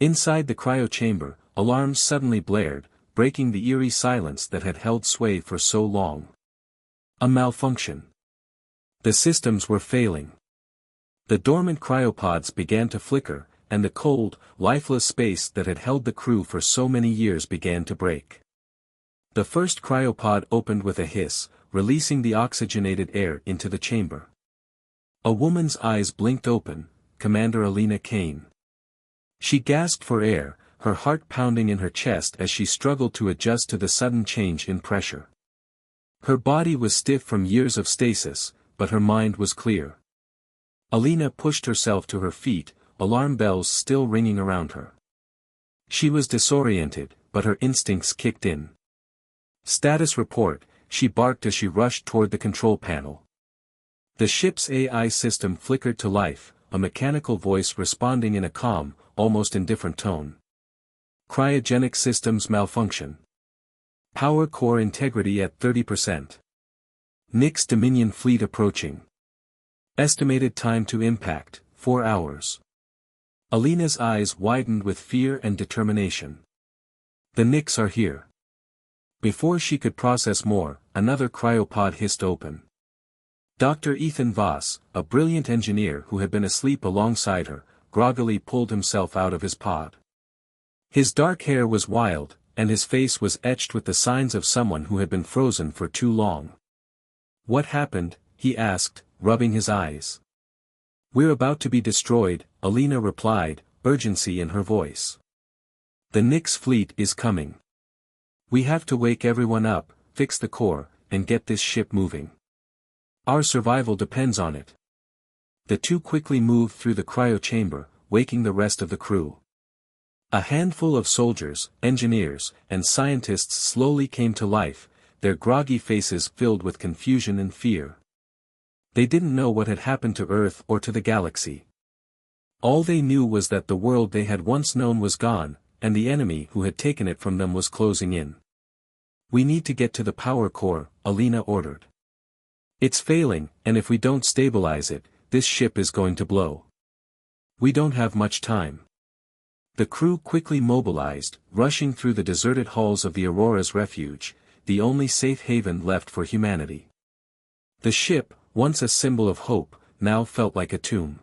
Inside the cryo chamber, alarms suddenly blared, breaking the eerie silence that had held sway for so long. A malfunction. The systems were failing. The dormant cryopods began to flicker, and the cold, lifeless space that had held the crew for so many years began to break. The first cryopod opened with a hiss, releasing the oxygenated air into the chamber. A woman's eyes blinked open, Commander Alina Kane. She gasped for air, her heart pounding in her chest as she struggled to adjust to the sudden change in pressure. Her body was stiff from years of stasis, but her mind was clear. Alina pushed herself to her feet, alarm bells still ringing around her. She was disoriented, but her instincts kicked in. Status report, she barked as she rushed toward the control panel. The ship's AI system flickered to life, a mechanical voice responding in a calm, almost indifferent tone. Cryogenic systems malfunction. Power core integrity at 30%. Nyx Dominion fleet approaching. Estimated time to impact, 4 hours. Alina's eyes widened with fear and determination. The Nyx are here. Before she could process more, another cryopod hissed open. Dr. Ethan Voss, a brilliant engineer who had been asleep alongside her, groggily pulled himself out of his pod. His dark hair was wild, and his face was etched with the signs of someone who had been frozen for too long. "What happened?" he asked, rubbing his eyes. "We're about to be destroyed," Alina replied, urgency in her voice. "The Nyx fleet is coming. We have to wake everyone up, fix the core, and get this ship moving. Our survival depends on it." The two quickly moved through the cryo chamber, waking the rest of the crew. A handful of soldiers, engineers, and scientists slowly came to life, their groggy faces filled with confusion and fear. They didn't know what had happened to Earth or to the galaxy. All they knew was that the world they had once known was gone, and the enemy who had taken it from them was closing in. "We need to get to the power core," Alina ordered. "It's failing, and if we don't stabilize it, this ship is going to blow. We don't have much time." The crew quickly mobilized, rushing through the deserted halls of the Aurora's refuge, the only safe haven left for humanity. The ship, once a symbol of hope, now felt like a tomb.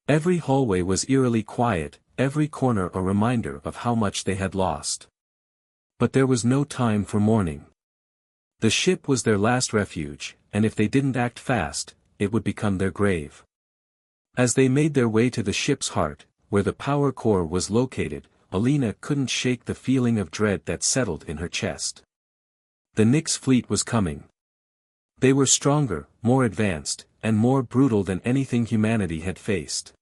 Every hallway was eerily quiet, every corner a reminder of how much they had lost. But there was no time for mourning. The ship was their last refuge, and if they didn't act fast, it would become their grave. As they made their way to the ship's heart, where the power core was located, Alina couldn't shake the feeling of dread that settled in her chest. The Nyx fleet was coming. They were stronger, more advanced, and more brutal than anything humanity had faced.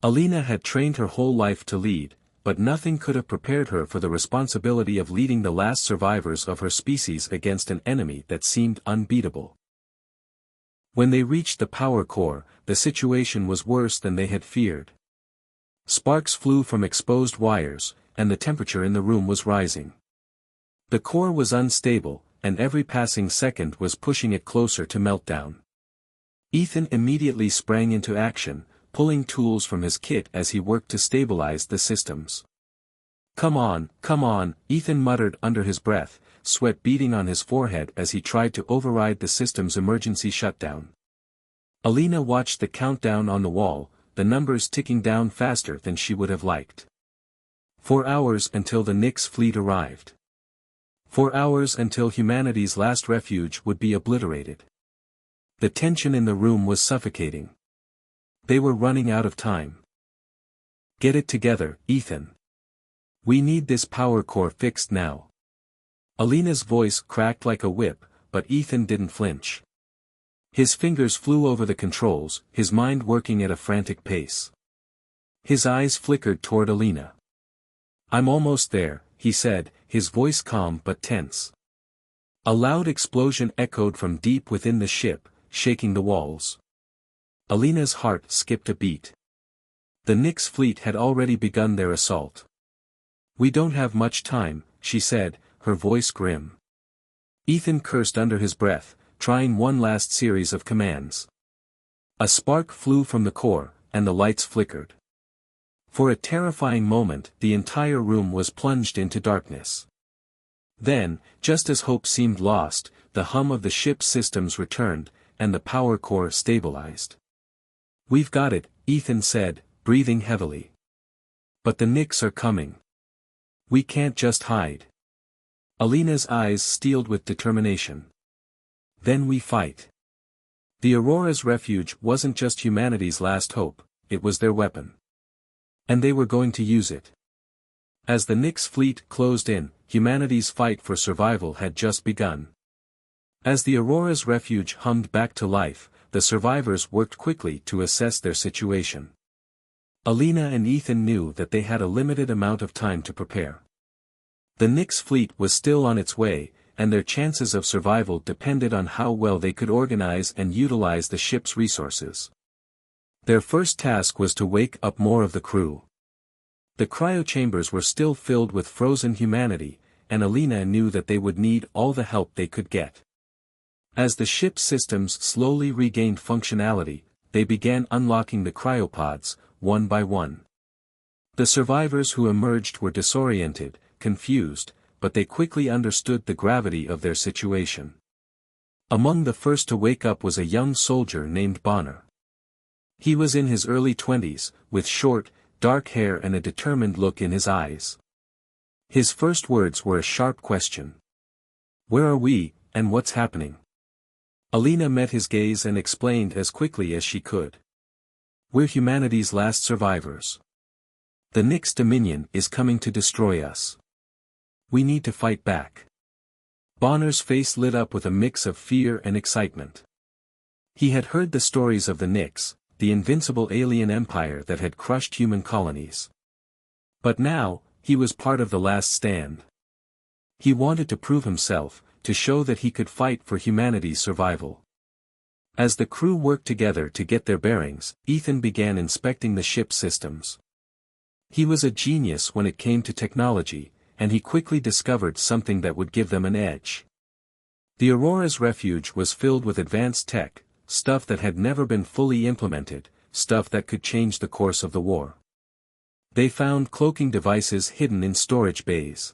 Alina had trained her whole life to lead, but nothing could have prepared her for the responsibility of leading the last survivors of her species against an enemy that seemed unbeatable. When they reached the power core, the situation was worse than they had feared. Sparks flew from exposed wires, and the temperature in the room was rising. The core was unstable, and every passing second was pushing it closer to meltdown. Ethan immediately sprang into action, pulling tools from his kit as he worked to stabilize the systems. Come on," Ethan muttered under his breath, sweat beading on his forehead as he tried to override the system's emergency shutdown. Alina watched the countdown on the wall, the numbers ticking down faster than she would have liked. 4 hours until the Nyx fleet arrived. 4 hours until humanity's last refuge would be obliterated. The tension in the room was suffocating. They were running out of time. "Get it together, Ethan. We need this power core fixed now." Alina's voice cracked like a whip, but Ethan didn't flinch. His fingers flew over the controls, his mind working at a frantic pace. His eyes flickered toward Alina. "I'm almost there," he said, his voice calm but tense. A loud explosion echoed from deep within the ship, shaking the walls. Alina's heart skipped a beat. The Nyx fleet had already begun their assault. "We don't have much time," she said, her voice grim. Ethan cursed under his breath, trying one last series of commands. A spark flew from the core, and the lights flickered. For a terrifying moment, the entire room was plunged into darkness. Then, just as hope seemed lost, the hum of the ship's systems returned, and the power core stabilized. "We've got it," Ethan said, breathing heavily. "But the Knicks are coming. We can't just hide." Alina's eyes steeled with determination. "Then we fight." The Aurora's refuge wasn't just humanity's last hope, it was their weapon. And they were going to use it. As the Knicks' fleet closed in, humanity's fight for survival had just begun. As the Aurora's refuge hummed back to life, the survivors worked quickly to assess their situation. Alina and Ethan knew that they had a limited amount of time to prepare. The Knicks' fleet was still on its way, and their chances of survival depended on how well they could organize and utilize the ship's resources. Their first task was to wake up more of the crew. The cryo chambers were still filled with frozen humanity, and Alina knew that they would need all the help they could get. As the ship's systems slowly regained functionality, they began unlocking the cryopods, one by one. The survivors who emerged were disoriented, confused, but they quickly understood the gravity of their situation. Among the first to wake up was a young soldier named Bonner. He was in his early 20s, with short, dark hair and a determined look in his eyes. His first words were a sharp question. "Where are we, and what's happening?" Alina met his gaze and explained as quickly as she could. "We're humanity's last survivors. The Knicks' dominion is coming to destroy us. We need to fight back." Bonner's face lit up with a mix of fear and excitement. He had heard the stories of the Knicks, the invincible alien empire that had crushed human colonies. But now, he was part of the last stand. He wanted to prove himself, to show that he could fight for humanity's survival. As the crew worked together to get their bearings, Ethan began inspecting the ship's systems. He was a genius when it came to technology, and he quickly discovered something that would give them an edge. The Aurora's refuge was filled with advanced tech, stuff that had never been fully implemented, stuff that could change the course of the war. They found cloaking devices hidden in storage bays.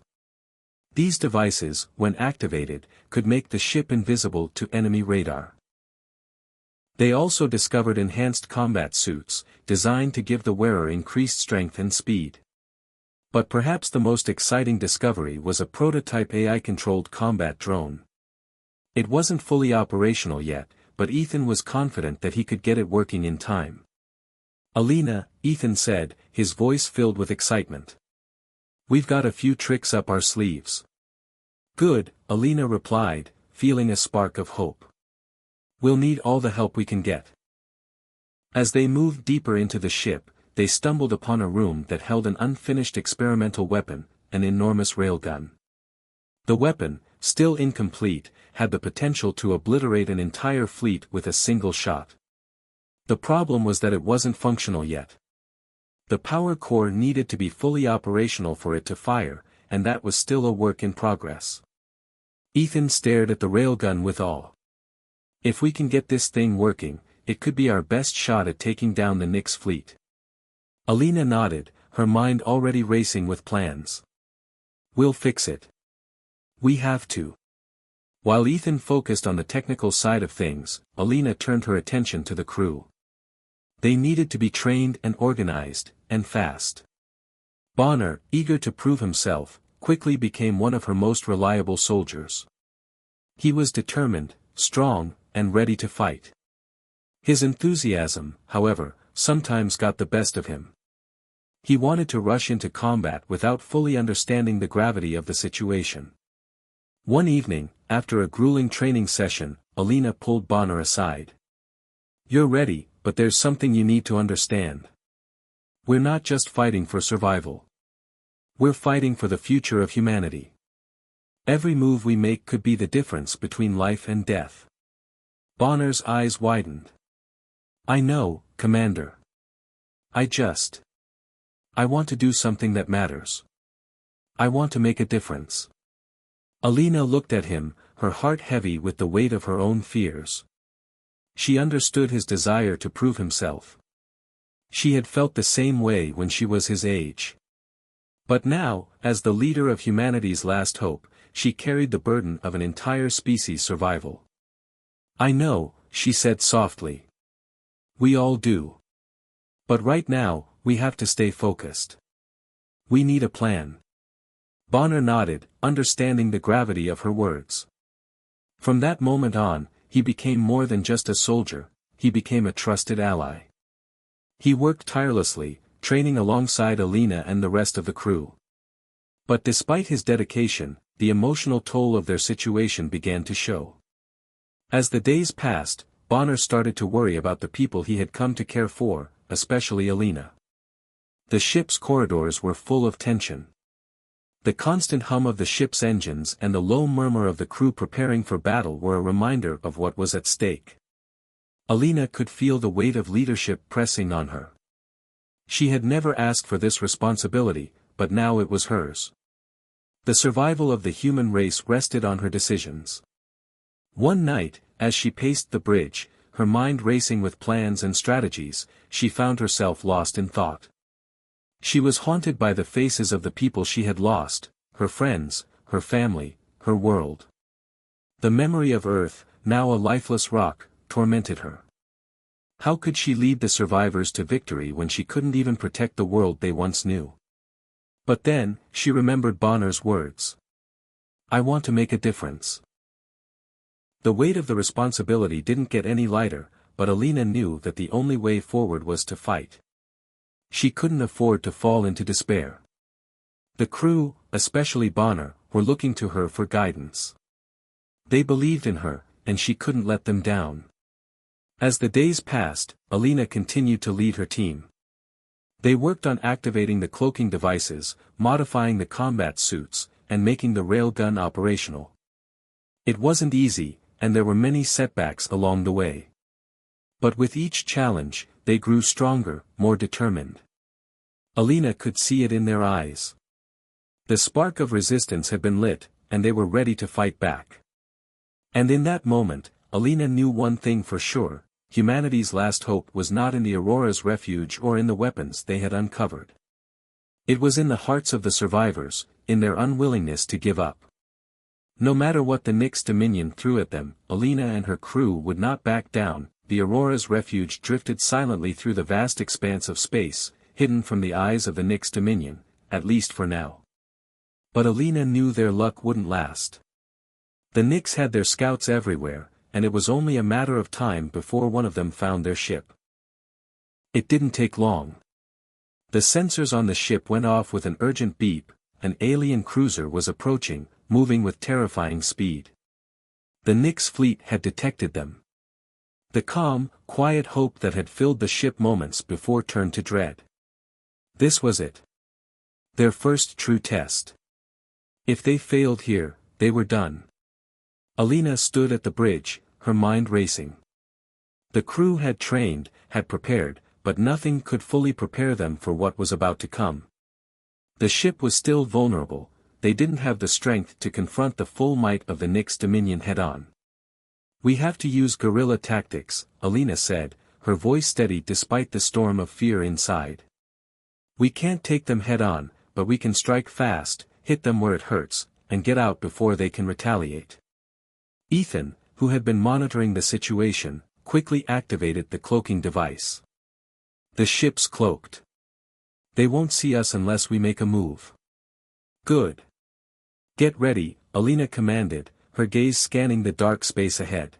These devices, when activated, could make the ship invisible to enemy radar. They also discovered enhanced combat suits, designed to give the wearer increased strength and speed. But perhaps the most exciting discovery was a prototype AI-controlled combat drone. It wasn't fully operational yet, but Ethan was confident that he could get it working in time. "Alina," Ethan said, his voice filled with excitement. "We've got a few tricks up our sleeves." "Good," Alina replied, feeling a spark of hope. "We'll need all the help we can get." As they moved deeper into the ship, they stumbled upon a room that held an unfinished experimental weapon, an enormous railgun. The weapon, still incomplete, had the potential to obliterate an entire fleet with a single shot. The problem was that it wasn't functional yet. The power core needed to be fully operational for it to fire, and that was still a work in progress. Ethan stared at the railgun with awe. "If we can get this thing working, it could be our best shot at taking down the Knicks' fleet." Alina nodded, her mind already racing with plans. "We'll fix it. We have to." While Ethan focused on the technical side of things, Alina turned her attention to the crew. They needed to be trained and organized, and fast. Bonner, eager to prove himself, quickly became one of her most reliable soldiers. He was determined, strong, and ready to fight. His enthusiasm, however, sometimes got the best of him. He wanted to rush into combat without fully understanding the gravity of the situation. One evening, after a grueling training session, Alina pulled Bonner aside. "You're ready, but there's something you need to understand. We're not just fighting for survival. We're fighting for the future of humanity. Every move we make could be the difference between life and death." Bonner's eyes widened. "I know, Commander. I want to do something that matters. I want to make a difference." Alina looked at him, her heart heavy with the weight of her own fears. She understood his desire to prove himself. She had felt the same way when she was his age. But now, as the leader of humanity's last hope, she carried the burden of an entire species' survival. "I know," she said softly. "We all do. But right now, we have to stay focused. We need a plan." Bonner nodded, understanding the gravity of her words. From that moment on, he became more than just a soldier, he became a trusted ally. He worked tirelessly, training alongside Alina and the rest of the crew. But despite his dedication, the emotional toll of their situation began to show. As the days passed, Bonner started to worry about the people he had come to care for, especially Alina. The ship's corridors were full of tension. The constant hum of the ship's engines and the low murmur of the crew preparing for battle were a reminder of what was at stake. Alina could feel the weight of leadership pressing on her. She had never asked for this responsibility, but now it was hers. The survival of the human race rested on her decisions. One night, as she paced the bridge, her mind racing with plans and strategies, she found herself lost in thought. She was haunted by the faces of the people she had lost, her friends, her family, her world. The memory of Earth, now a lifeless rock, tormented her. How could she lead the survivors to victory when she couldn't even protect the world they once knew? But then, she remembered Bonner's words. "I want to make a difference." The weight of the responsibility didn't get any lighter, but Alina knew that the only way forward was to fight. She couldn't afford to fall into despair. The crew, especially Bonner, were looking to her for guidance. They believed in her, and she couldn't let them down. As the days passed, Alina continued to lead her team. They worked on activating the cloaking devices, modifying the combat suits, and making the railgun operational. It wasn't easy, and there were many setbacks along the way. But with each challenge, they grew stronger, more determined. Alina could see it in their eyes. The spark of resistance had been lit, and they were ready to fight back. And in that moment, Alina knew one thing for sure: humanity's last hope was not in the Aurora's refuge or in the weapons they had uncovered. It was in the hearts of the survivors, in their unwillingness to give up. No matter what the Nyx Dominion threw at them, Alina and her crew would not back down. The Aurora's refuge drifted silently through the vast expanse of space, hidden from the eyes of the Nyx Dominion, at least for now. But Alina knew their luck wouldn't last. The Nyx had their scouts everywhere, and it was only a matter of time before one of them found their ship. It didn't take long. The sensors on the ship went off with an urgent beep. An alien cruiser was approaching, moving with terrifying speed. The Nyx fleet had detected them. The calm, quiet hope that had filled the ship moments before turned to dread. This was it. Their first true test. If they failed here, they were done. Alina stood at the bridge, her mind racing. The crew had trained, had prepared, but nothing could fully prepare them for what was about to come. The ship was still vulnerable, they didn't have the strength to confront the full might of the Nyx Dominion head-on. "We have to use guerrilla tactics," Alina said, her voice steady despite the storm of fear inside. "We can't take them head-on, but we can strike fast, hit them where it hurts, and get out before they can retaliate." Ethan, who had been monitoring the situation, quickly activated the cloaking device. "The ship's cloaked. They won't see us unless we make a move." "Good. Get ready," Alina commanded, her gaze scanning the dark space ahead.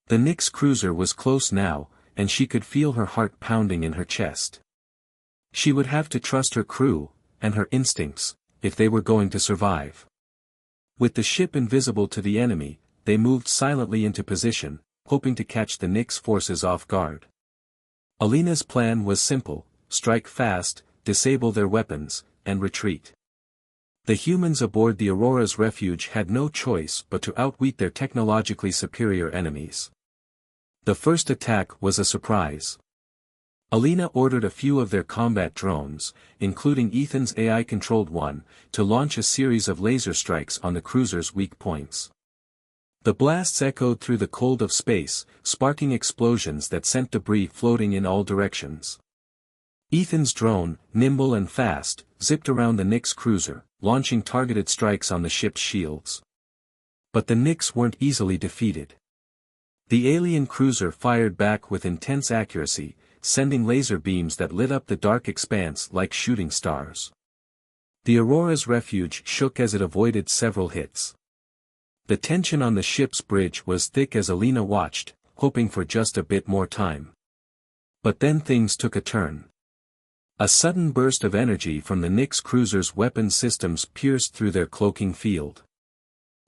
The Nyx cruiser was close now, and she could feel her heart pounding in her chest. She would have to trust her crew, and her instincts, if they were going to survive. With the ship invisible to the enemy, they moved silently into position, hoping to catch the Nyx forces off guard. Alina's plan was simple: strike fast, disable their weapons, and retreat. The humans aboard the Aurora's refuge had no choice but to outwit their technologically superior enemies. The first attack was a surprise. Alina ordered a few of their combat drones, including Ethan's AI-controlled one, to launch a series of laser strikes on the cruiser's weak points. The blasts echoed through the cold of space, sparking explosions that sent debris floating in all directions. Ethan's drone, nimble and fast, zipped around the Nyx cruiser, launching targeted strikes on the ship's shields. But the Nyx weren't easily defeated. The alien cruiser fired back with intense accuracy, sending laser beams that lit up the dark expanse like shooting stars. The Aurora's refuge shook as it avoided several hits. The tension on the ship's bridge was thick as Alina watched, hoping for just a bit more time. But then things took a turn. A sudden burst of energy from the Nyx cruiser's weapon systems pierced through their cloaking field.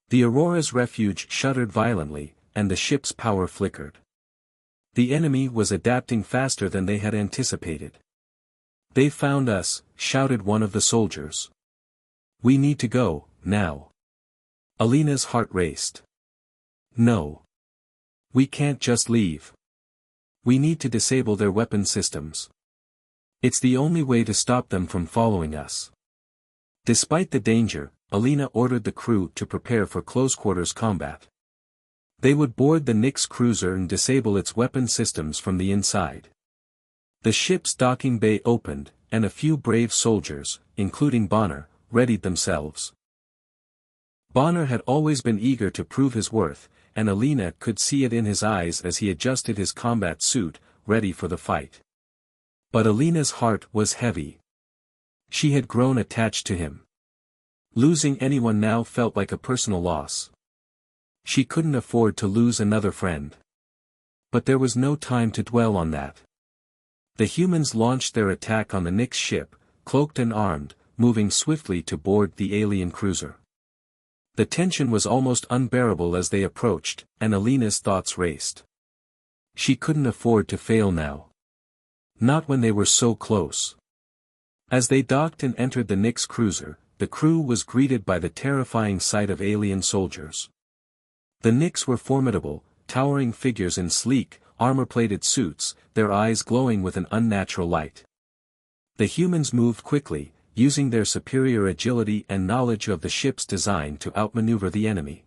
The Aurora's refuge shuddered violently, and the ship's power flickered. The enemy was adapting faster than they had anticipated. "They found us," shouted one of the soldiers. "We need to go, now." Alina's heart raced. "No. We can't just leave. We need to disable their weapon systems. It's the only way to stop them from following us." Despite the danger, Alina ordered the crew to prepare for close-quarters combat. They would board the Nyx cruiser and disable its weapon systems from the inside. The ship's docking bay opened, and a few brave soldiers, including Bonner, readied themselves. Bonner had always been eager to prove his worth, and Alina could see it in his eyes as he adjusted his combat suit, ready for the fight. But Alina's heart was heavy. She had grown attached to him. Losing anyone now felt like a personal loss. She couldn't afford to lose another friend. But there was no time to dwell on that. The humans launched their attack on the Nyx ship, cloaked and armed, moving swiftly to board the alien cruiser. The tension was almost unbearable as they approached, and Alina's thoughts raced. She couldn't afford to fail now. Not when they were so close. As they docked and entered the Nyx cruiser, the crew was greeted by the terrifying sight of alien soldiers. The Nyx were formidable, towering figures in sleek, armor-plated suits, their eyes glowing with an unnatural light. The humans moved quickly, using their superior agility and knowledge of the ship's design to outmaneuver the enemy.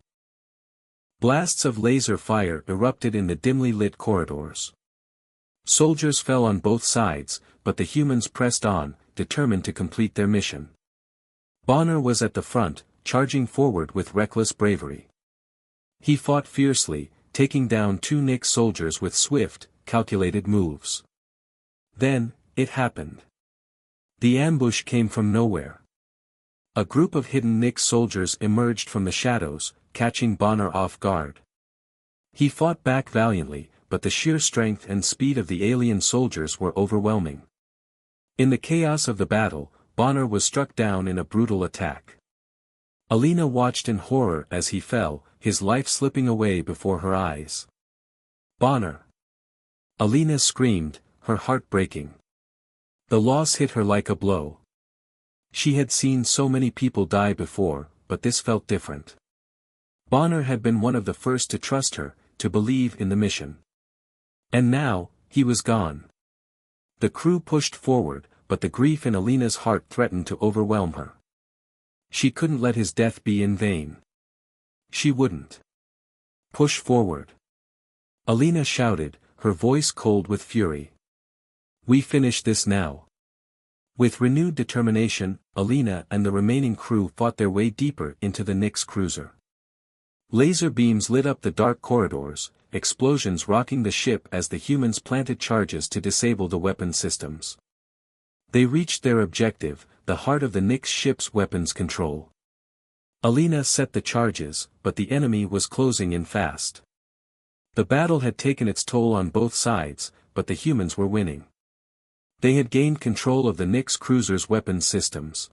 Blasts of laser fire erupted in the dimly lit corridors. Soldiers fell on both sides, but the humans pressed on, determined to complete their mission. Bonner was at the front, charging forward with reckless bravery. He fought fiercely, taking down two Nyx soldiers with swift, calculated moves. Then, it happened. The ambush came from nowhere. A group of hidden Nyx soldiers emerged from the shadows, catching Bonner off guard. He fought back valiantly, but the sheer strength and speed of the alien soldiers were overwhelming. In the chaos of the battle, Bonner was struck down in a brutal attack. Alina watched in horror as he fell, his life slipping away before her eyes. "Bonner!" Alina screamed, her heart breaking. The loss hit her like a blow. She had seen so many people die before, but this felt different. Bonner had been one of the first to trust her, to believe in the mission. And now, he was gone. The crew pushed forward, but the grief in Alina's heart threatened to overwhelm her. She couldn't let his death be in vain. She wouldn't. "Push forward!" Alina shouted, her voice cold with fury. "We finish this now." With renewed determination, Alina and the remaining crew fought their way deeper into the Nyx cruiser. Laser beams lit up the dark corridors, explosions rocking the ship as the humans planted charges to disable the weapon systems. They reached their objective, the heart of the Nyx ship's weapons control. Alina set the charges, but the enemy was closing in fast. The battle had taken its toll on both sides, but the humans were winning. They had gained control of the Nyx cruiser's weapons systems.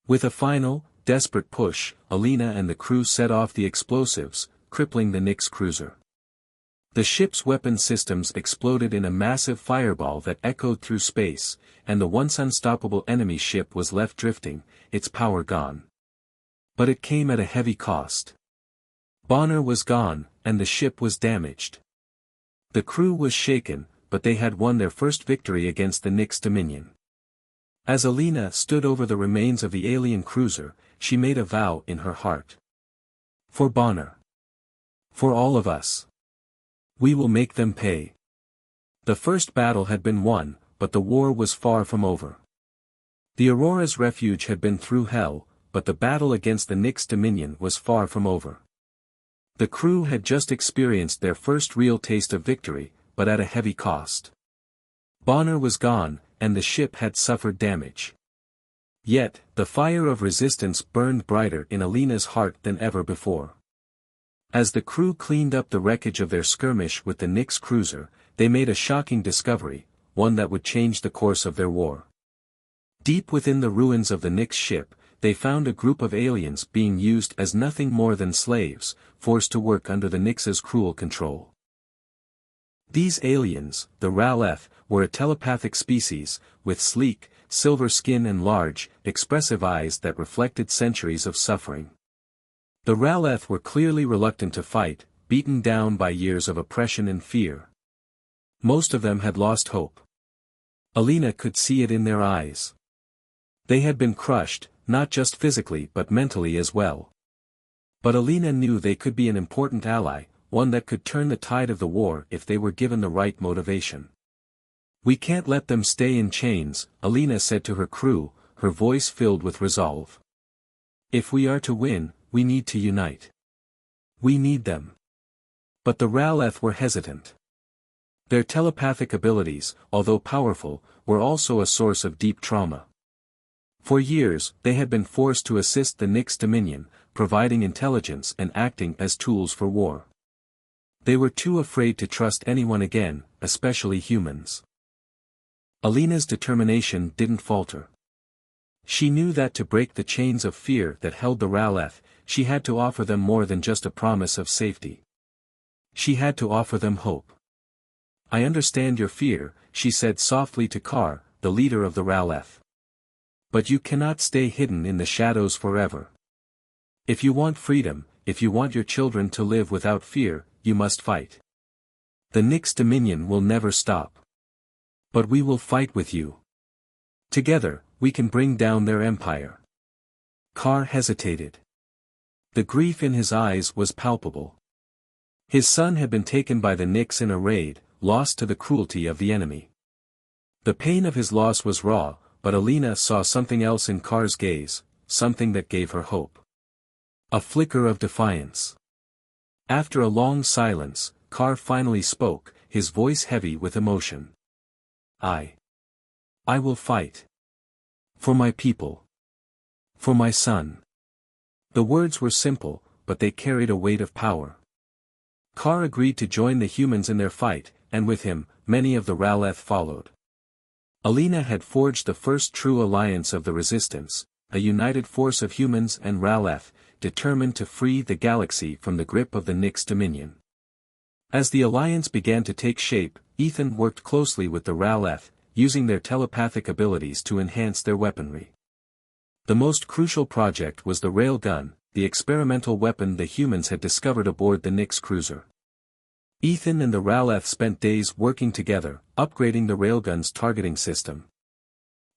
With a final, desperate push, Alina and the crew set off the explosives, crippling the Nyx cruiser. The ship's weapon systems exploded in a massive fireball that echoed through space, and the once unstoppable enemy ship was left drifting, its power gone. But it came at a heavy cost. Bonner was gone, and the ship was damaged. The crew was shaken, but they had won their first victory against the Nyx Dominion. As Alina stood over the remains of the alien cruiser, she made a vow in her heart. "For Bonner. For all of us. We will make them pay." The first battle had been won, but the war was far from over. The Aurora's refuge had been through hell, but the battle against the Nyx Dominion was far from over. The crew had just experienced their first real taste of victory, but at a heavy cost. Bonner was gone, and the ship had suffered damage. Yet, the fire of resistance burned brighter in Alina's heart than ever before. As the crew cleaned up the wreckage of their skirmish with the Nyx cruiser, they made a shocking discovery, one that would change the course of their war. Deep within the ruins of the Nyx ship, they found a group of aliens being used as nothing more than slaves, forced to work under the Nyx's cruel control. These aliens, the Raleth, were a telepathic species, with sleek, silver skin and large, expressive eyes that reflected centuries of suffering. The Raleth were clearly reluctant to fight, beaten down by years of oppression and fear. Most of them had lost hope. Alina could see it in their eyes. They had been crushed, not just physically but mentally as well. But Alina knew they could be an important ally, one that could turn the tide of the war if they were given the right motivation. "We can't let them stay in chains," Alina said to her crew, her voice filled with resolve. "If we are to win, we need to unite. We need them." But the Raleth were hesitant. Their telepathic abilities, although powerful, were also a source of deep trauma. For years, they had been forced to assist the Nyx Dominion, providing intelligence and acting as tools for war. They were too afraid to trust anyone again, especially humans. Alina's determination didn't falter. She knew that to break the chains of fear that held the Raleth, she had to offer them more than just a promise of safety. She had to offer them hope. "I understand your fear," she said softly to Kar, the leader of the Raleth. "But you cannot stay hidden in the shadows forever. If you want freedom, if you want your children to live without fear, you must fight. The Nyx Dominion will never stop. But we will fight with you. Together, we can bring down their empire." Kar hesitated. The grief in his eyes was palpable. His son had been taken by the Nyx in a raid, lost to the cruelty of the enemy. The pain of his loss was raw, but Alina saw something else in Kar's gaze, something that gave her hope. A flicker of defiance. After a long silence, Kar finally spoke, his voice heavy with emotion. I will fight. For my people. For my son." The words were simple, but they carried a weight of power. Kar agreed to join the humans in their fight, and with him, many of the Raleth followed. Alina had forged the first true alliance of the Resistance, a united force of humans and Raleth, determined to free the galaxy from the grip of the Nyx Dominion. As the alliance began to take shape, Ethan worked closely with the Raleth, using their telepathic abilities to enhance their weaponry. The most crucial project was the railgun, the experimental weapon the humans had discovered aboard the Nyx cruiser. Ethan and the Raleth spent days working together, upgrading the railgun's targeting system.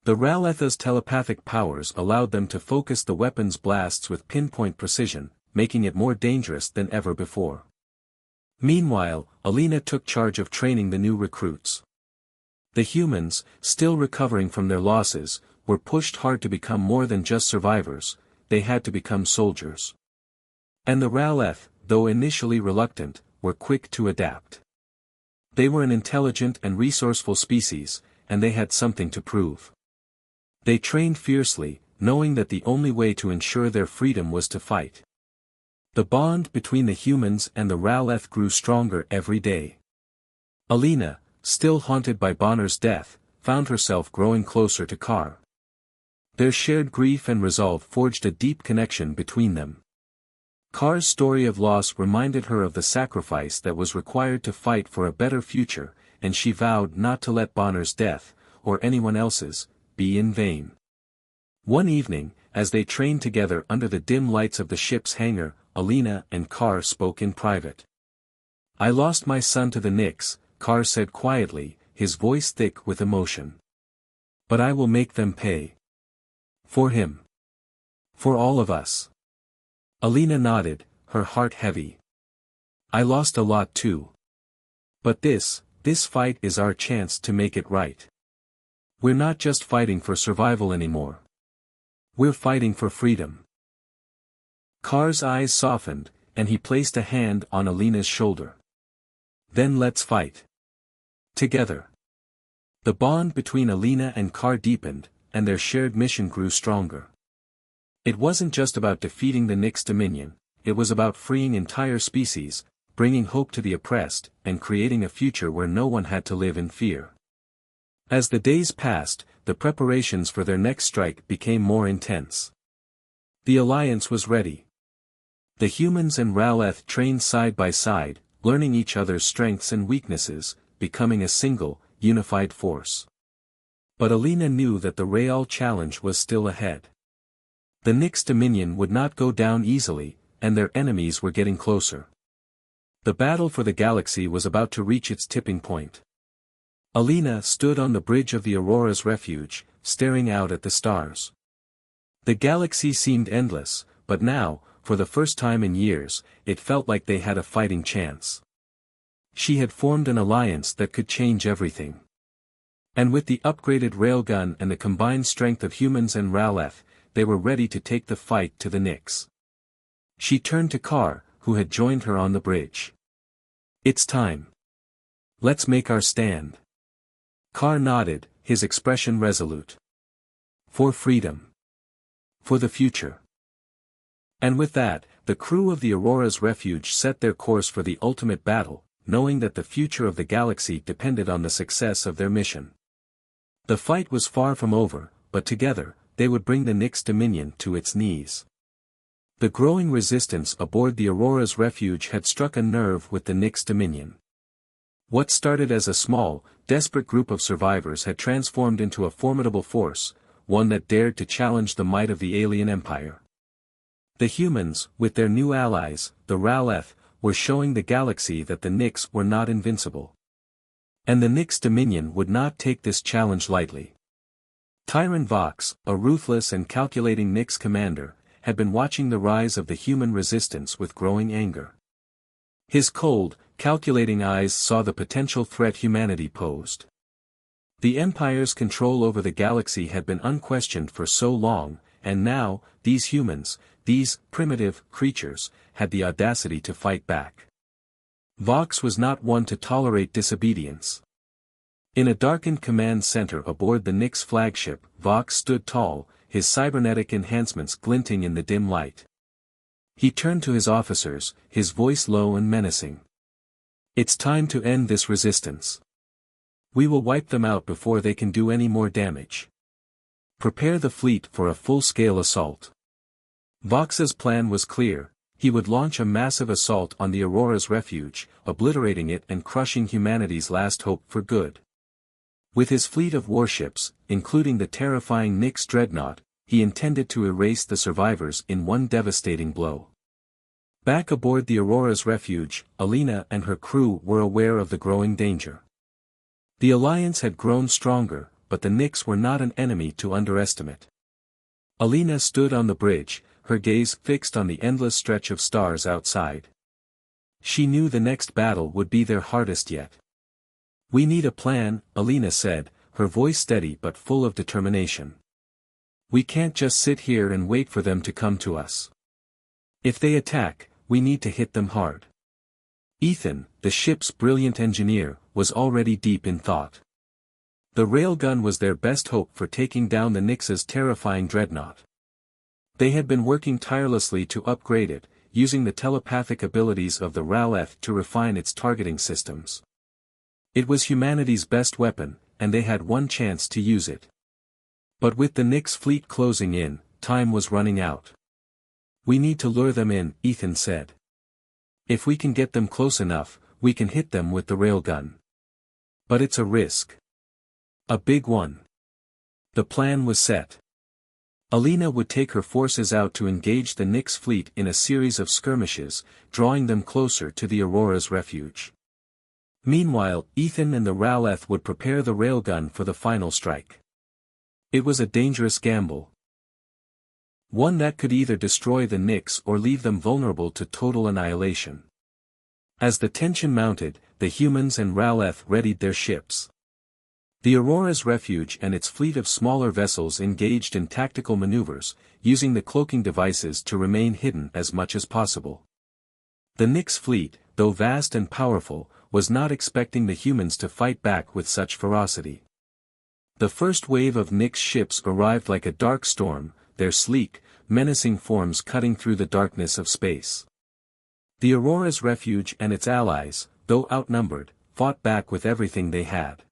The Raleth's telepathic powers allowed them to focus the weapon's blasts with pinpoint precision, making it more dangerous than ever before. Meanwhile, Alina took charge of training the new recruits. The humans, still recovering from their losses, were pushed hard to become more than just survivors, they had to become soldiers. And the Raleth, though initially reluctant, were quick to adapt. They were an intelligent and resourceful species, and they had something to prove. They trained fiercely, knowing that the only way to ensure their freedom was to fight. The bond between the humans and the Raleth grew stronger every day. Alina, still haunted by Bonner's death, found herself growing closer to Kar. Their shared grief and resolve forged a deep connection between them. Kar's story of loss reminded her of the sacrifice that was required to fight for a better future, and she vowed not to let Bonner's death, or anyone else's, be in vain. One evening, as they trained together under the dim lights of the ship's hangar, Alina and Kar spoke in private. "I lost my son to the Nyx," Kar said quietly, his voice thick with emotion. "But I will make them pay. For him. For all of us." Alina nodded, her heart heavy. "I lost a lot too. But this fight is our chance to make it right." We're not just fighting for survival anymore. We're fighting for freedom. Kar's eyes softened, and he placed a hand on Alina's shoulder. Then let's fight. Together. The bond between Alina and Kar deepened, and their shared mission grew stronger. It wasn't just about defeating the Nyx Dominion, it was about freeing entire species, bringing hope to the oppressed, and creating a future where no one had to live in fear. As the days passed, the preparations for their next strike became more intense. The alliance was ready. The humans and R'lyeh trained side by side, learning each other's strengths and weaknesses, becoming a single, unified force. But Alina knew that the real challenge was still ahead. The Nyx Dominion would not go down easily, and their enemies were getting closer. The battle for the galaxy was about to reach its tipping point. Alina stood on the bridge of the Aurora's refuge, staring out at the stars. The galaxy seemed endless, but now, for the first time in years, it felt like they had a fighting chance. She had formed an alliance that could change everything. And with the upgraded railgun and the combined strength of humans and R'lyeh, they were ready to take the fight to the Nyx. She turned to Kar, who had joined her on the bridge. It's time. Let's make our stand. Kar nodded, his expression resolute. For freedom. For the future. And with that, the crew of the Aurora's refuge set their course for the ultimate battle, knowing that the future of the galaxy depended on the success of their mission. The fight was far from over, but together, they would bring the Nyx Dominion to its knees. The growing resistance aboard the Aurora's refuge had struck a nerve with the Nyx Dominion. What started as a small, desperate group of survivors had transformed into a formidable force, one that dared to challenge the might of the alien empire. The humans, with their new allies, the R'lyeh, were showing the galaxy that the Nyx were not invincible. And the Nyx Dominion would not take this challenge lightly. Tyrant Vox, a ruthless and calculating Nyx commander, had been watching the rise of the human resistance with growing anger. His cold, calculating eyes saw the potential threat humanity posed. The Empire's control over the galaxy had been unquestioned for so long, and now, these humans, these primitive creatures, had the audacity to fight back. Vox was not one to tolerate disobedience. In a darkened command center aboard the Nyx flagship, Vox stood tall, his cybernetic enhancements glinting in the dim light. He turned to his officers, his voice low and menacing. It's time to end this resistance. We will wipe them out before they can do any more damage. Prepare the fleet for a full-scale assault. Vox's plan was clear. He would launch a massive assault on the Aurora's refuge, obliterating it and crushing humanity's last hope for good. With his fleet of warships, including the terrifying Nyx dreadnought, he intended to erase the survivors in one devastating blow. Back aboard the Aurora's refuge, Alina and her crew were aware of the growing danger. The alliance had grown stronger, but the Nyx were not an enemy to underestimate. Alina stood on the bridge, her gaze fixed on the endless stretch of stars outside. She knew the next battle would be their hardest yet. We need a plan, Alina said, her voice steady but full of determination. We can't just sit here and wait for them to come to us. If they attack, we need to hit them hard. Ethan, the ship's brilliant engineer, was already deep in thought. The railgun was their best hope for taking down the Nyx's terrifying dreadnought. They had been working tirelessly to upgrade it, using the telepathic abilities of the R'lyeh to refine its targeting systems. It was humanity's best weapon, and they had one chance to use it. But with the Nyx fleet closing in, time was running out. We need to lure them in, Ethan said. If we can get them close enough, we can hit them with the railgun. But it's a risk. A big one. The plan was set. Alina would take her forces out to engage the Nyx fleet in a series of skirmishes, drawing them closer to the Aurora's refuge. Meanwhile, Ethan and the R'lyeh would prepare the railgun for the final strike. It was a dangerous gamble. One that could either destroy the Nyx or leave them vulnerable to total annihilation. As the tension mounted, the humans and R'lyeh readied their ships. The Aurora's refuge and its fleet of smaller vessels engaged in tactical maneuvers, using the cloaking devices to remain hidden as much as possible. The Nyx fleet, though vast and powerful, was not expecting the humans to fight back with such ferocity. The first wave of Nyx ships arrived like a dark storm, their sleek, menacing forms cutting through the darkness of space. The Aurora's refuge and its allies, though outnumbered, fought back with everything they had.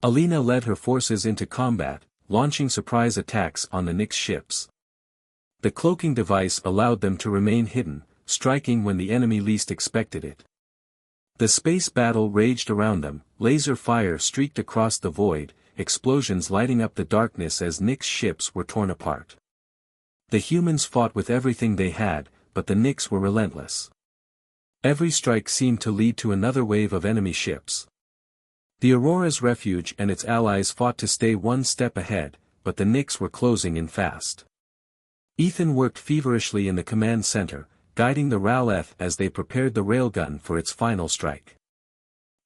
Alina led her forces into combat, launching surprise attacks on the Nyx ships. The cloaking device allowed them to remain hidden, striking when the enemy least expected it. The space battle raged around them, laser fire streaked across the void, explosions lighting up the darkness as Nyx ships were torn apart. The humans fought with everything they had, but the Nyx were relentless. Every strike seemed to lead to another wave of enemy ships. The Aurora's refuge and its allies fought to stay one step ahead, but the Nyx were closing in fast. Ethan worked feverishly in the command center, guiding the Raleth as they prepared the railgun for its final strike.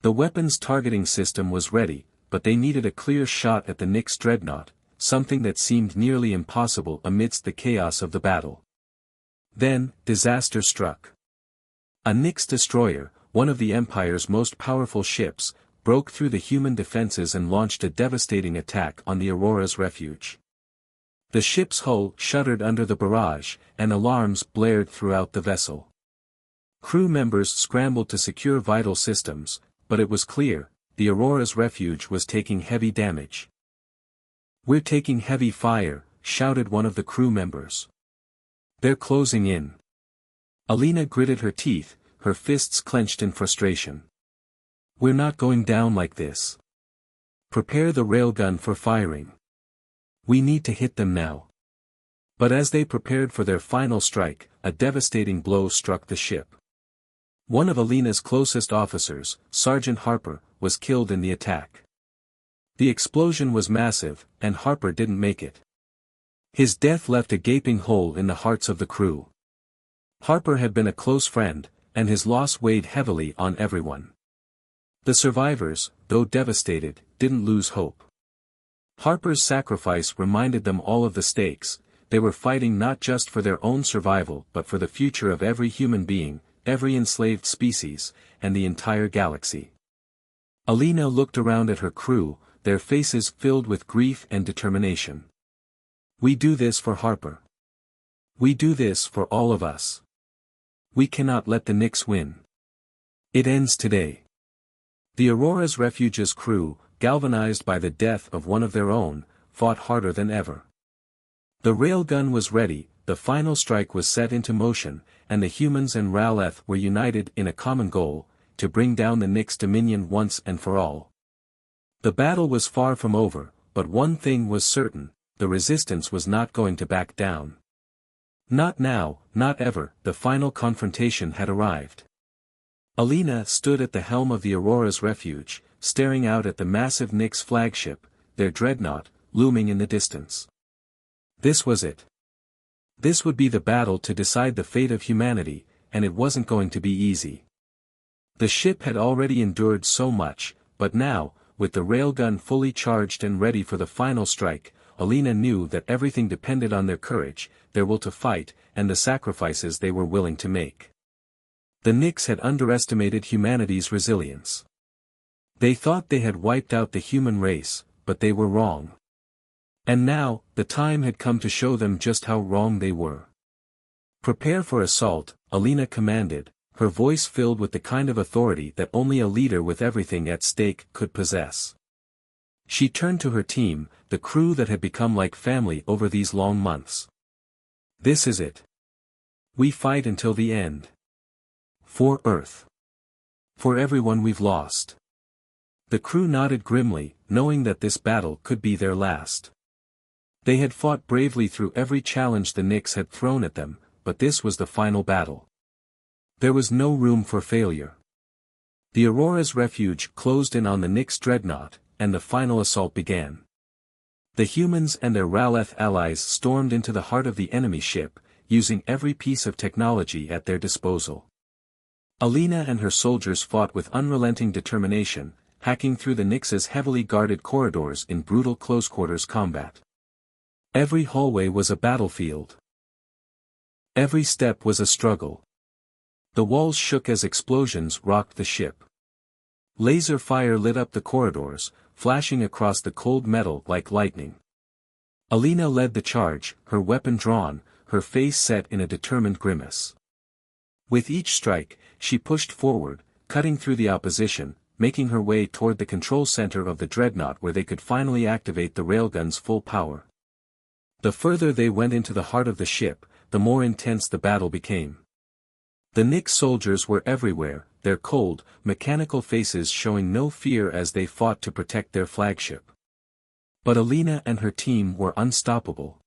The weapon's targeting system was ready, but they needed a clear shot at the Nyx dreadnought, something that seemed nearly impossible amidst the chaos of the battle. Then, disaster struck. A Nyx destroyer, one of the Empire's most powerful ships, broke through the human defenses and launched a devastating attack on the Aurora's refuge. The ship's hull shuddered under the barrage, and alarms blared throughout the vessel. Crew members scrambled to secure vital systems, but it was clear, the Aurora's refuge was taking heavy damage. "We're taking heavy fire," shouted one of the crew members. "They're closing in." Alina gritted her teeth, her fists clenched in frustration. "We're not going down like this. Prepare the railgun for firing. We need to hit them now." But as they prepared for their final strike, a devastating blow struck the ship. One of Alina's closest officers, Sergeant Harper, was killed in the attack. The explosion was massive, and Harper didn't make it. His death left a gaping hole in the hearts of the crew. Harper had been a close friend, and his loss weighed heavily on everyone. The survivors, though devastated, didn't lose hope. Harper's sacrifice reminded them all of the stakes. They were fighting not just for their own survival but for the future of every human being, every enslaved species, and the entire galaxy. Alina looked around at her crew, their faces filled with grief and determination. "We do this for Harper. We do this for all of us. We cannot let the Nyx win. It ends today." The Aurora's refuge's crew, galvanized by the death of one of their own, fought harder than ever. The railgun was ready, the final strike was set into motion, and the humans and Raleth were united in a common goal, to bring down the Nyx dominion once and for all. The battle was far from over, but one thing was certain, the resistance was not going to back down. Not now, not ever, the final confrontation had arrived. Alina stood at the helm of the Aurora's refuge, staring out at the massive Nyx flagship, their dreadnought, looming in the distance. This was it. This would be the battle to decide the fate of humanity, and it wasn't going to be easy. The ship had already endured so much, but now, with the railgun fully charged and ready for the final strike, Alina knew that everything depended on their courage, their will to fight, and the sacrifices they were willing to make. The Nyx had underestimated humanity's resilience. They thought they had wiped out the human race, but they were wrong. And now, the time had come to show them just how wrong they were. "Prepare for assault," Alina commanded, her voice filled with the kind of authority that only a leader with everything at stake could possess. She turned to her team, the crew that had become like family over these long months. "This is it. We fight until the end. For Earth. For everyone we've lost." The crew nodded grimly, knowing that this battle could be their last. They had fought bravely through every challenge the Nyx had thrown at them, but this was the final battle. There was no room for failure. The Aurora's refuge closed in on the Nyx dreadnought, and the final assault began. The humans and their Raleth allies stormed into the heart of the enemy ship, using every piece of technology at their disposal. Alina and her soldiers fought with unrelenting determination, hacking through the Nyx's heavily guarded corridors in brutal close-quarters combat. Every hallway was a battlefield. Every step was a struggle. The walls shook as explosions rocked the ship. Laser fire lit up the corridors, flashing across the cold metal like lightning. Alina led the charge, her weapon drawn, her face set in a determined grimace. With each strike, she pushed forward, cutting through the opposition, making her way toward the control center of the dreadnought where they could finally activate the railgun's full power. The further they went into the heart of the ship, the more intense the battle became. The Nyx soldiers were everywhere, their cold, mechanical faces showing no fear as they fought to protect their flagship. But Alina and her team were unstoppable.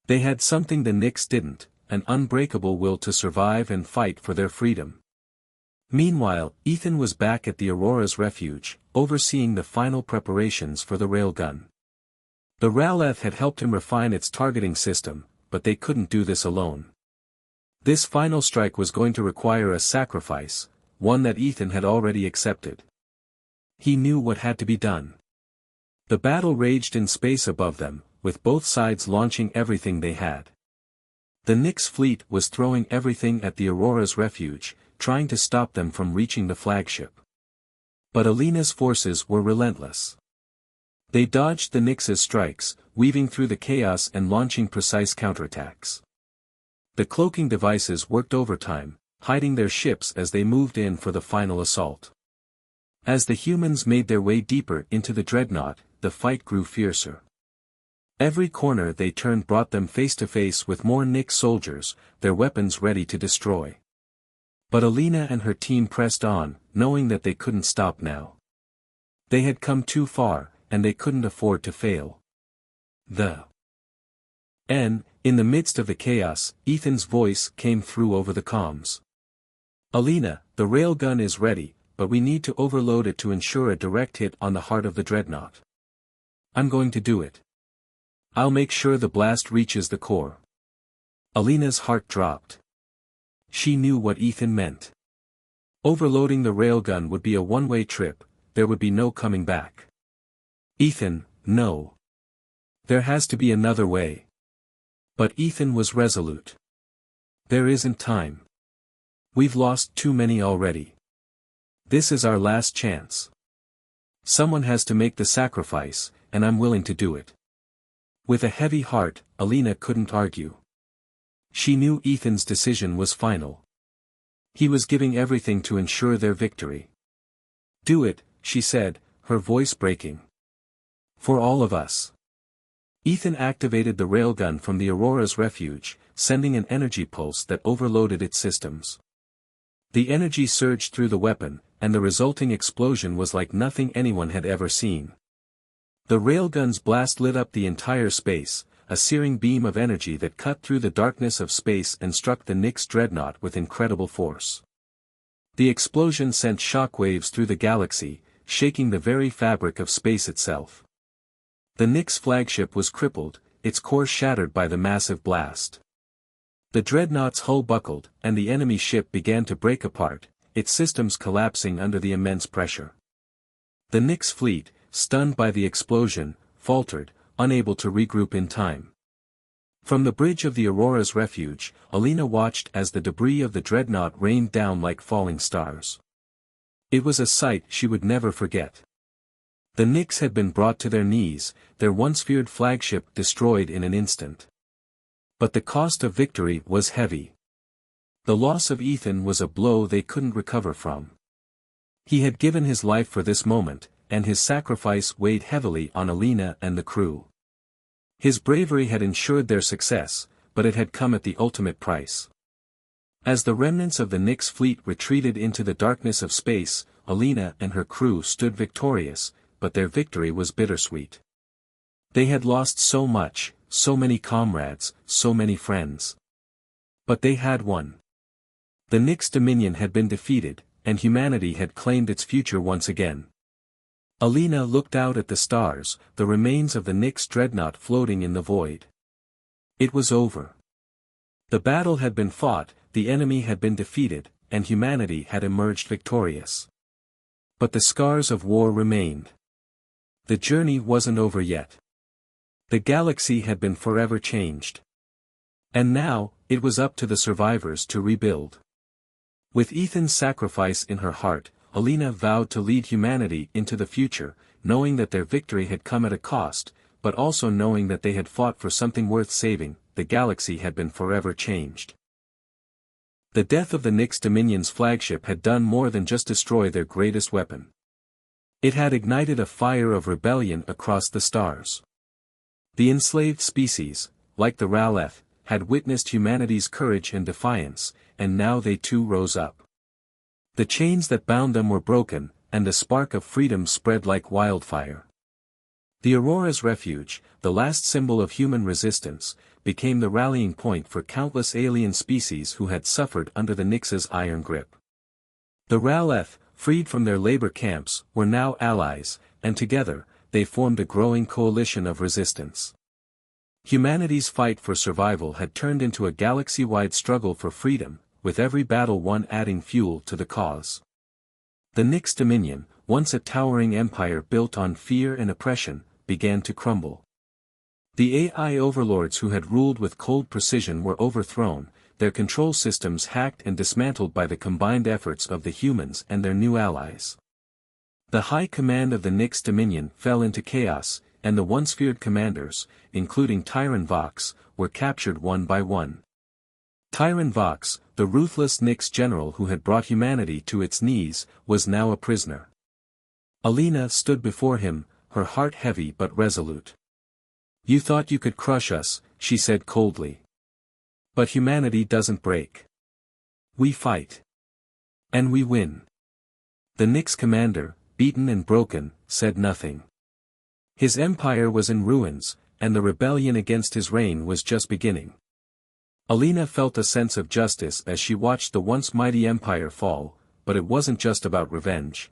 They had something the Nyx didn't, an unbreakable will to survive and fight for their freedom. Meanwhile, Ethan was back at the Aurora's refuge, overseeing the final preparations for the railgun. The Raleth had helped him refine its targeting system, but they couldn't do this alone. This final strike was going to require a sacrifice, one that Ethan had already accepted. He knew what had to be done. The battle raged in space above them, with both sides launching everything they had. The Nyx fleet was throwing everything at the Aurora's refuge, trying to stop them from reaching the flagship. But Alina's forces were relentless. They dodged the Nyx's strikes, weaving through the chaos and launching precise counterattacks. The cloaking devices worked overtime, hiding their ships as they moved in for the final assault. As the humans made their way deeper into the dreadnought, the fight grew fiercer. Every corner they turned brought them face to face with more Nyx soldiers, their weapons ready to destroy. But Alina and her team pressed on, knowing that they couldn't stop now. They had come too far, and they couldn't afford to fail. In the midst of the chaos, Ethan's voice came through over the comms. Alina, the railgun is ready, but we need to overload it to ensure a direct hit on the heart of the dreadnought. I'm going to do it. I'll make sure the blast reaches the core. Alina's heart dropped. She knew what Ethan meant. Overloading the railgun would be a one-way trip, there would be no coming back. Ethan, no. There has to be another way. But Ethan was resolute. There isn't time. We've lost too many already. This is our last chance. Someone has to make the sacrifice, and I'm willing to do it. With a heavy heart, Alina couldn't argue. She knew Ethan's decision was final. He was giving everything to ensure their victory. Do it, she said, her voice breaking. For all of us. Ethan activated the railgun from the Aurora's refuge, sending an energy pulse that overloaded its systems. The energy surged through the weapon, and the resulting explosion was like nothing anyone had ever seen. The railgun's blast lit up the entire space, a searing beam of energy that cut through the darkness of space and struck the Nyx dreadnought with incredible force. The explosion sent shockwaves through the galaxy, shaking the very fabric of space itself. The Nyx flagship was crippled, its core shattered by the massive blast. The dreadnought's hull buckled, and the enemy ship began to break apart, its systems collapsing under the immense pressure. The Nyx fleet, stunned by the explosion, faltered, unable to regroup in time. From the bridge of the Aurora's refuge, Alina watched as the debris of the dreadnought rained down like falling stars. It was a sight she would never forget. The Nyx had been brought to their knees, their once feared flagship destroyed in an instant. But the cost of victory was heavy. The loss of Ethan was a blow they couldn't recover from. He had given his life for this moment, and his sacrifice weighed heavily on Alina and the crew. His bravery had ensured their success, but it had come at the ultimate price. As the remnants of the Nyx fleet retreated into the darkness of space, Alina and her crew stood victorious, but their victory was bittersweet. They had lost so much, so many comrades, so many friends. But they had won. The Nyx dominion had been defeated, and humanity had claimed its future once again. Alina looked out at the stars, the remains of the Nyx dreadnought floating in the void. It was over. The battle had been fought, the enemy had been defeated, and humanity had emerged victorious. But the scars of war remained. The journey wasn't over yet. The galaxy had been forever changed. And now, it was up to the survivors to rebuild. With Ethan's sacrifice in her heart, Alina vowed to lead humanity into the future, knowing that their victory had come at a cost, but also knowing that they had fought for something worth saving. The galaxy had been forever changed. The death of the Nyx Dominion's flagship had done more than just destroy their greatest weapon. It had ignited a fire of rebellion across the stars. The enslaved species, like the Raleth, had witnessed humanity's courage and defiance, and now they too rose up. The chains that bound them were broken, and a spark of freedom spread like wildfire. The Aurora's refuge, the last symbol of human resistance, became the rallying point for countless alien species who had suffered under the Nyx's iron grip. The Raleth, freed from their labor camps, were now allies, and together, they formed a growing coalition of resistance. Humanity's fight for survival had turned into a galaxy-wide struggle for freedom, with every battle won adding fuel to the cause. The Nyx Dominion, once a towering empire built on fear and oppression, began to crumble. The AI overlords who had ruled with cold precision were overthrown, their control systems hacked and dismantled by the combined efforts of the humans and their new allies. The high command of the Nyx Dominion fell into chaos, and the once feared commanders, including Tyron Vox, were captured one by one. Tyron Vox, the ruthless Nyx general who had brought humanity to its knees, was now a prisoner. Alina stood before him, her heart heavy but resolute. "You thought you could crush us," she said coldly. "But humanity doesn't break. We fight. And we win." The Nyx commander, beaten and broken, said nothing. His empire was in ruins, and the rebellion against his reign was just beginning. Alina felt a sense of justice as she watched the once mighty empire fall, but it wasn't just about revenge.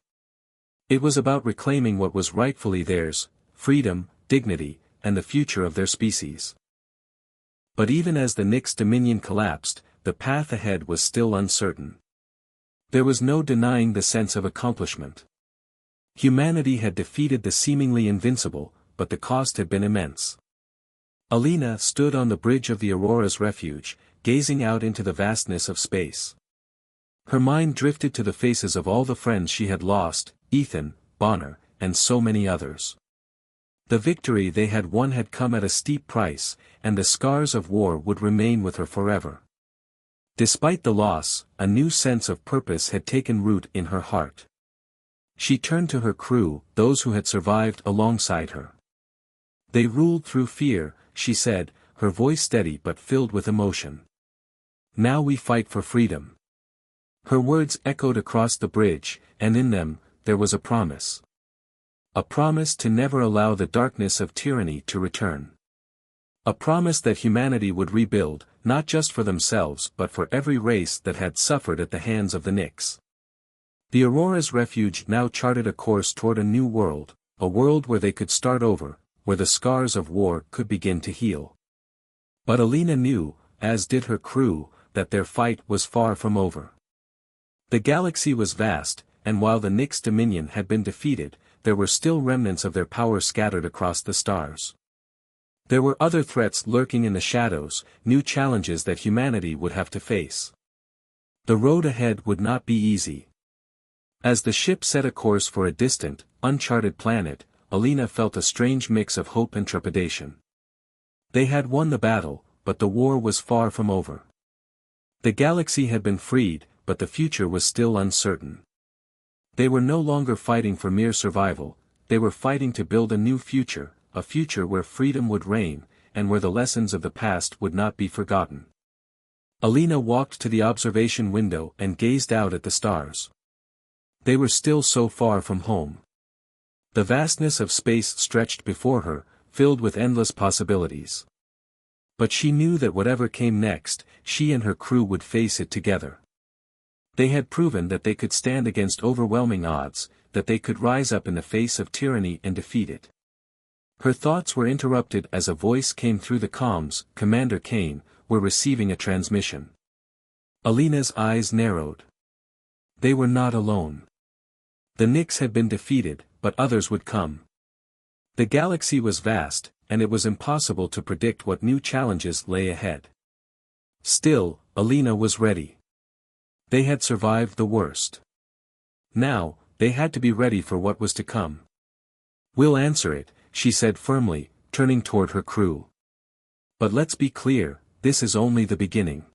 It was about reclaiming what was rightfully theirs: freedom, dignity, and the future of their species. But even as the Nyx Dominion collapsed, the path ahead was still uncertain. There was no denying the sense of accomplishment. Humanity had defeated the seemingly invincible, but the cost had been immense. Alina stood on the bridge of the Aurora's refuge, gazing out into the vastness of space. Her mind drifted to the faces of all the friends she had lost: Ethan, Bonner, and so many others. The victory they had won had come at a steep price, and the scars of war would remain with her forever. Despite the loss, a new sense of purpose had taken root in her heart. She turned to her crew, those who had survived alongside her. "They ruled through fear," she said, her voice steady but filled with emotion. "Now we fight for freedom." Her words echoed across the bridge, and in them, there was a promise. A promise to never allow the darkness of tyranny to return. A promise that humanity would rebuild, not just for themselves but for every race that had suffered at the hands of the Nyx. The Aurora's refuge now charted a course toward a new world, a world where they could start over, where the scars of war could begin to heal. But Alina knew, as did her crew, that their fight was far from over. The galaxy was vast, and while the Nyx Dominion had been defeated, there were still remnants of their power scattered across the stars. There were other threats lurking in the shadows, new challenges that humanity would have to face. The road ahead would not be easy. As the ship set a course for a distant, uncharted planet, Alina felt a strange mix of hope and trepidation. They had won the battle, but the war was far from over. The galaxy had been freed, but the future was still uncertain. They were no longer fighting for mere survival, they were fighting to build a new future, a future where freedom would reign, and where the lessons of the past would not be forgotten. Alina walked to the observation window and gazed out at the stars. They were still so far from home. The vastness of space stretched before her, filled with endless possibilities. But she knew that whatever came next, she and her crew would face it together. They had proven that they could stand against overwhelming odds, that they could rise up in the face of tyranny and defeat it. Her thoughts were interrupted as a voice came through the comms: "Commander Kane, we're receiving a transmission." Alina's eyes narrowed. They were not alone. The Nyx had been defeated, but others would come. The galaxy was vast, and it was impossible to predict what new challenges lay ahead. Still, Alina was ready. They had survived the worst. Now, they had to be ready for what was to come. "We'll answer it," she said firmly, turning toward her crew. "But let's be clear, this is only the beginning."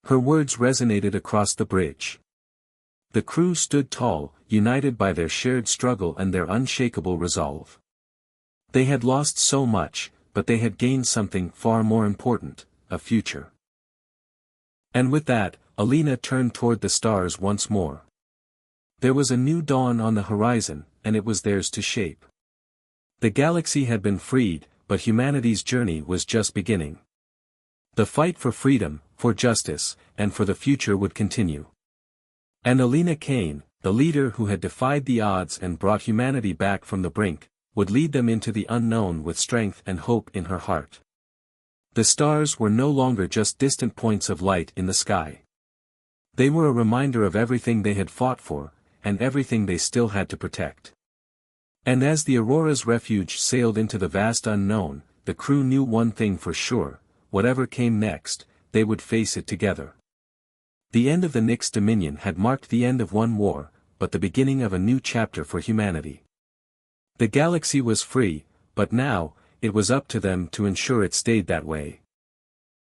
Her words resonated across the bridge. The crew stood tall, united by their shared struggle and their unshakable resolve. They had lost so much, but they had gained something far more important, a future. And with that, Alina turned toward the stars once more. There was a new dawn on the horizon, and it was theirs to shape. The galaxy had been freed, but humanity's journey was just beginning. The fight for freedom, for justice, and for the future would continue. And Alina Kane, the leader who had defied the odds and brought humanity back from the brink, would lead them into the unknown with strength and hope in her heart. The stars were no longer just distant points of light in the sky. They were a reminder of everything they had fought for, and everything they still had to protect. And as the Aurora's refuge sailed into the vast unknown, the crew knew one thing for sure: whatever came next, they would face it together. The end of the Nyx dominion had marked the end of one war, but the beginning of a new chapter for humanity. The galaxy was free, but now, it was up to them to ensure it stayed that way.